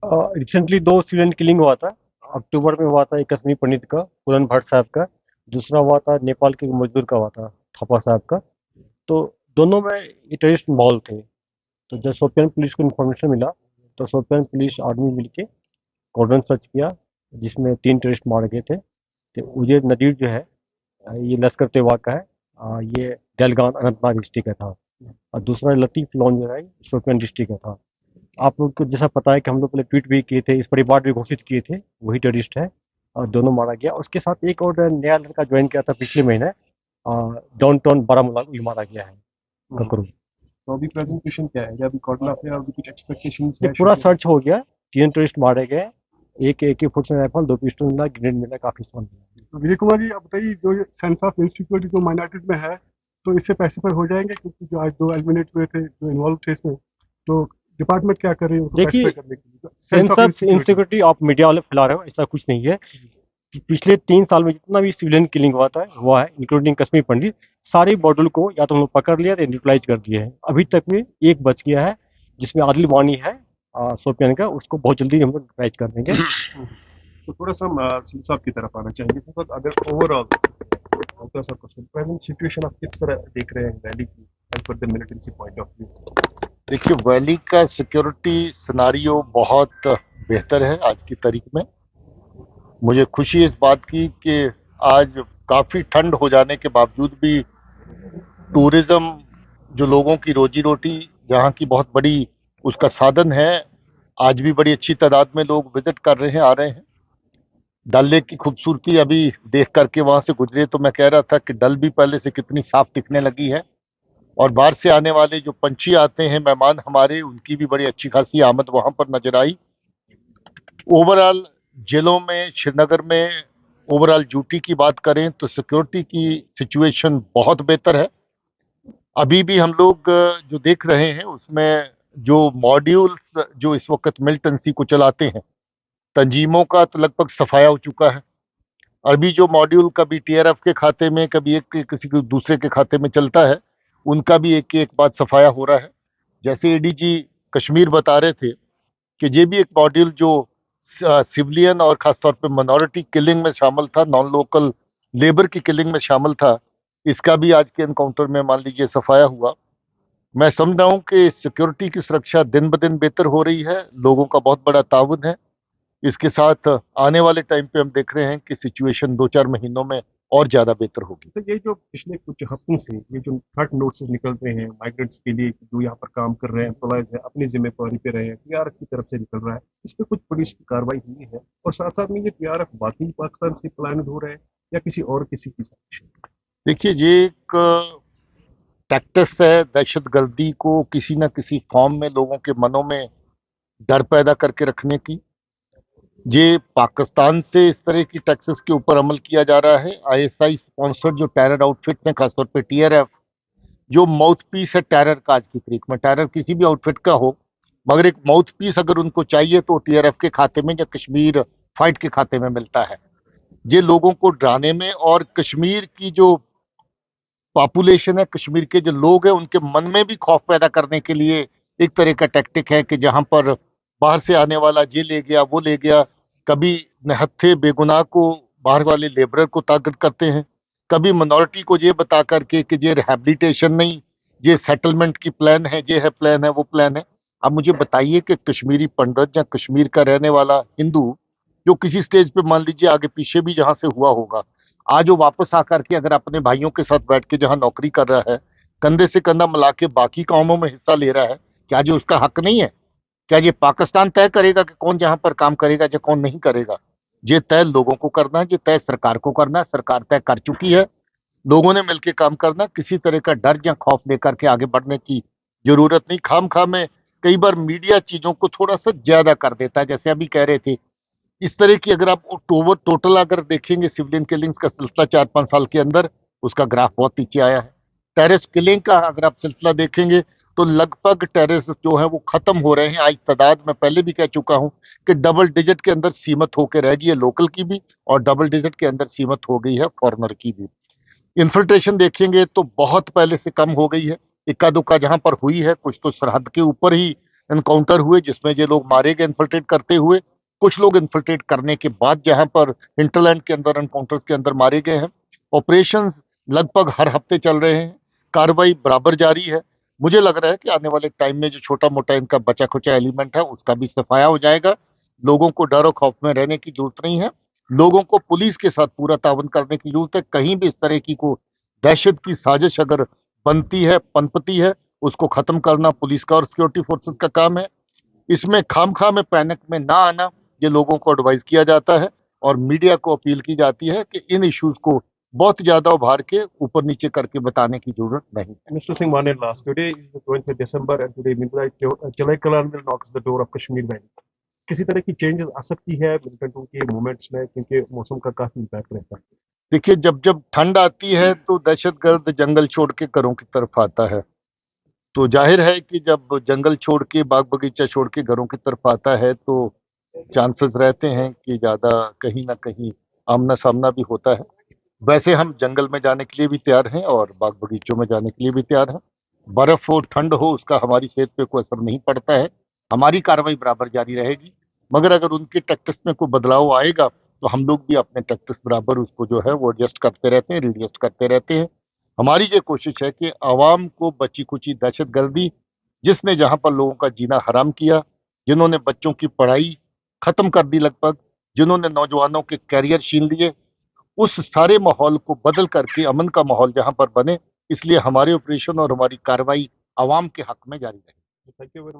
Recently दो student killing हुआ था। अक्टूबर में हुआ था एक कश्मीर पंडित का, पूरन भट्ट साहब का। दूसरा हुआ था नेपाल के एक मजदूर का हुआ था, थापा साहब का। तो दोनों में ये टेररिस्ट माहौल थे। तो जब शोपियान पुलिस को इन्फॉर्मेशन मिला, तो शोपियान पुलिस आर्मी मिलके कॉर्डन सर्च किया, जिसमें 3 टेररिस्ट मारे गए थे। तो उजैर नदीर जो है, ये लश्कर तैयबा का है। ये डलगान अनंतनाग डिस्ट्रिक्ट का था। और दूसरा लतीफ़ लॉन जो है, शोपियान डिस्ट्रिक्ट का था। आप लोग को जैसा पता है कि हम लोग पहले ट्वीट भी किए थे, इस पर रिवार्ड भी घोषित किए थे, वही टेररिस्ट है। और दोनों मारा गया। उसके साथ एक और नया लड़का ज्वाइन किया था पिछले महीने, डाउन टाउन बारामूला को, भी मारा गया है, ककरू। तो अभी प्रेजेंटेशन क्या है, या अभी कॉर्डन अफेयर अभी कुछ एक्सपेक्टेशंस ये है पूरा शूटिंग? सर्च हो गया। 3 टेररिस्ट मारे गए। एक AK-47 राइफल, 2 पिस्टल मिला, ग्रेनेड मिला, काफी सामान मिला। तो विजय कुमार जी, आप बताइए, जो सेंस ऑफ इनसिक्योरिटी जो माइनॉरिटीज में है, तो इससे पैसिफाई हो जाएंगे? क्योंकि जो आज 2 एलिमिनेट हुए थे जो इन्वॉल्व थे इसमें, तो डिपार्टमेंट क्या कर रही है उनको पैसिफाई देखिए, करने के लिए, sense sense of of insecurity? Insecurity आप मीडिया वाले फैला रहे हो, ऐसा कुछ नहीं है। कि पिछले 3 साल में जितना भी सिविलियन किलिंग हुआ है, इंक्लूडिंग कश्मीर पंडित, सारे मॉड्यूल को या तो हम लोग पकड़ लिया या न्यूट्रलाइज कर दिए हैं। अभी तक में एक बच गया है, जिसमें आदिल वानी है, शोपियान का। उसको बहुत जल्दी हम लोग न्यूट्रलाइज कर देंगे। तो थोड़ा सा हम सिंह साहब की तरफ आना चाहेंगे सर। तो अगर ओवरऑल थोड़ा सा क्वेश्चन, प्रेजेंट सिचुएशन आप किस तरह देख रहे हैं वैली की, as per the militancy point of view? देखिए, वैली का सिक्योरिटी सिनारियो बहुत बेहतर है आज की तारीख में। मुझे खुशी इस बात की कि आज काफ़ी ठंड हो जाने के बावजूद भी टूरिज्म, जो लोगों की रोजी रोटी, जहाँ की बहुत बड़ी उसका साधन है, आज भी बड़ी अच्छी तादाद में लोग विजिट कर रहे हैं, आ रहे हैं। डल लेक की खूबसूरती अभी देख करके वहां से गुजरे तो मैं कह रहा था कि डल भी पहले से कितनी साफ दिखने लगी है। और बाहर से आने वाले जो पंछी आते हैं, मेहमान हमारे, उनकी भी बड़ी अच्छी खासी आमद वहां पर नजर आई। ओवरऑल जिलों में, श्रीनगर में ओवरऑल ड्यूटी की बात करें तो सिक्योरिटी की सिचुएशन बहुत बेहतर है। अभी भी हम लोग जो देख रहे हैं उसमें जो मॉड्यूल्स जो इस वक्त मिलिटेंसी को चलाते हैं, तंजीमों का तो लगभग सफाया हो चुका है। अभी जो मॉड्यूल कभी TRF के खाते में, कभी एक किसी को दूसरे के खाते में चलता है, उनका भी एक एक बात सफाया हो रहा है। जैसे ADG कश्मीर बता रहे थे कि ये भी एक मॉड्यूल जो सिविलियन और खासतौर पे मिनॉरिटी किलिंग में शामिल था, नॉन लोकल लेबर की किलिंग में शामिल था, इसका भी आज के एनकाउंटर में मान लीजिए सफाया हुआ। मैं समझ रहा हूँ कि सिक्योरिटी की सुरक्षा दिन ब दिन बेहतर हो रही है, लोगों का बहुत बड़ा ताउन है। इसके साथ आने वाले टाइम पे हम देख रहे हैं कि सिचुएशन 2-4 महीनों में और ज्यादा बेहतर होगी। तो ये जो पिछले कुछ हफ्तों से ये जो थर्ड नोटिस निकल रहे हैं माइग्रेंट्स के लिए, जो यहाँ पर काम कर रहे हैं, एम्प्लॉयज है, अपनी जिम्मेदारी पे रहे हैं, TRF की तरफ से निकल रहा है, इस पे कुछ पुलिस की कार्रवाई हुई है? और साथ साथ में ये TRF बाकी पाकिस्तान से प्लान हो रहे हैं, या किसी और किसी की साजिश है? देखिए, ये एक टैक्टिस है दहशतगर्दी को किसी न किसी फॉर्म में लोगों के मनों में डर पैदा करके रखने की। ये पाकिस्तान से इस तरह की टैक्सेस के ऊपर अमल किया जा रहा है। ISI स्पॉन्सर्ड जो टेरर आउटफिट्स हैं, खासतौर पे TRF, जो माउथ पीस है टेरर का आज की तारीख में, टेरर किसी भी आउटफिट का हो, मगर एक माउथ पीस अगर उनको चाहिए तो TRF के खाते में या कश्मीर फाइट के खाते में मिलता है। ये लोगों को डराने में और कश्मीर की जो पॉपुलेशन है, कश्मीर के जो लोग हैं, उनके मन में भी खौफ पैदा करने के लिए एक तरह का टैक्टिक है कि जहां पर बाहर से आने वाला ये ले गया, वो ले गया। कभी निहत्थे बेगुनाह को, बाहर वाले लेबरर को टारगेट करते हैं, कभी मिनॉरिटी को ये बता करके कि ये रिहैबिलिटेशन नहीं, ये सेटलमेंट की प्लान है, ये है प्लान है, वो प्लान है। अब मुझे बताइए कि कश्मीरी पंडित या कश्मीर का रहने वाला हिंदू जो किसी स्टेज पे मान लीजिए आगे पीछे भी जहां से हुआ होगा, आज वो वापस आकर के अगर अपने भाइयों के साथ बैठ के जहां नौकरी कर रहा है, कंधे से कंधा मिला के बाकी कामों में हिस्सा ले रहा है, क्या जो उसका हक नहीं है? क्या ये पाकिस्तान तय करेगा कि कौन जहां पर काम करेगा या कौन नहीं करेगा? ये तय लोगों को करना है, ये तय सरकार को करना है। सरकार तय कर चुकी है, लोगों ने मिलकर काम करना। किसी तरह का डर या खौफ लेकर के आगे बढ़ने की जरूरत नहीं। खाम खा में कई बार मीडिया चीजों को थोड़ा सा ज्यादा कर देता है। जैसे अभी कह रहे थे, इस तरह की अगर आप ओवर टोटल अगर देखेंगे सिविलियन किलिंग्स का सिलसिला 4-5 साल के अंदर, उसका ग्राफ बहुत पीछे आया है। टेररिस्ट किलिंग का अगर आप सिलसिला देखेंगे तो लगभग टेररिस्ट जो है वो खत्म हो रहे हैं। आज तादाद मैं पहले भी कह चुका हूं कि डबल डिजिट के अंदर सीमित होकर रह गई है लोकल की भी, और डबल डिजिट के अंदर सीमित हो गई है फॉरनर की भी। इन्फिल्ट्रेशन देखेंगे तो बहुत पहले से कम हो गई है। इक्का दुक्का जहां पर हुई है, कुछ तो सरहद के ऊपर ही एनकाउंटर हुए जिसमें ये लोग मारे गए इन्फिल्ट्रेट करते हुए, कुछ लोग इन्फिल्ट्रेट करने के बाद जहां पर हिंटरलैंड के अंदर एनकाउंटर्स के अंदर मारे गए हैं। ऑपरेशंस लगभग हर हफ्ते चल रहे हैं, कार्रवाई बराबर जारी है। मुझे लग रहा है कि आने वाले टाइम में जो छोटा मोटा इनका बचा खुचा एलिमेंट है उसका भी सफाया हो जाएगा। लोगों को डर और खौफ में रहने की जरूरत नहीं है। लोगों को पुलिस के साथ पूरा ताउन करने की जरूरत है। कहीं भी इस तरह की को दहशत की साजिश अगर बनती है, पनपती है, उसको खत्म करना पुलिस का और सिक्योरिटी फोर्सेस का काम है। इसमें खामखा में पैनिक में ना आना, ये लोगों को एडवाइस किया जाता है और मीडिया को अपील की जाती है कि इन इश्यूज को बहुत ज्यादा उभार के ऊपर नीचे करके बताने की जरूरत नहीं है। Mr. Singh Mane, last today is the 20th December and today midnight Chilai Kalan will knocks the door of Kashmir Valley. किसी तरह की चेंजेस आ सकती है मिलिटेंटों के मूवमेंट्स में, क्योंकि मौसम का काफी इम्पैक्ट रहता है। देखिए, जब जब ठंड आती है तो दहशतगर्द जंगल छोड़ के घरों की तरफ आता है। तो जाहिर है कि जब जंगल छोड़ के, बाग बगीचा छोड़ के घरों की तरफ आता है तो चांसेस रहते हैं कि ज्यादा कहीं ना कहीं आमना सामना भी होता है। वैसे हम जंगल में जाने के लिए भी तैयार हैं और बाग बगीचों में जाने के लिए भी तैयार हैं। बर्फ हो, ठंड हो, उसका हमारी सेहत पे कोई असर नहीं पड़ता है। हमारी कार्रवाई बराबर जारी रहेगी, मगर अगर उनके टैक्टिक्स में कोई बदलाव आएगा तो हम लोग भी अपने टैक्टिक्स बराबर उसको जो है वो एडजस्ट करते रहते हैं, रिएडजस्ट करते रहते हैं। हमारी ये कोशिश है कि आवाम को बची कुची दहशतगर्दी, जिसने जहां पर लोगों का जीना हराम किया, जिन्होंने बच्चों की पढ़ाई खत्म कर दी लगभग, जिन्होंने नौजवानों के कैरियर छीन लिए, उस सारे माहौल को बदल करके अमन का माहौल जहां पर बने, इसलिए हमारे ऑपरेशन और हमारी कार्रवाई आवाम के हक में जारी रहे। Thank you very much.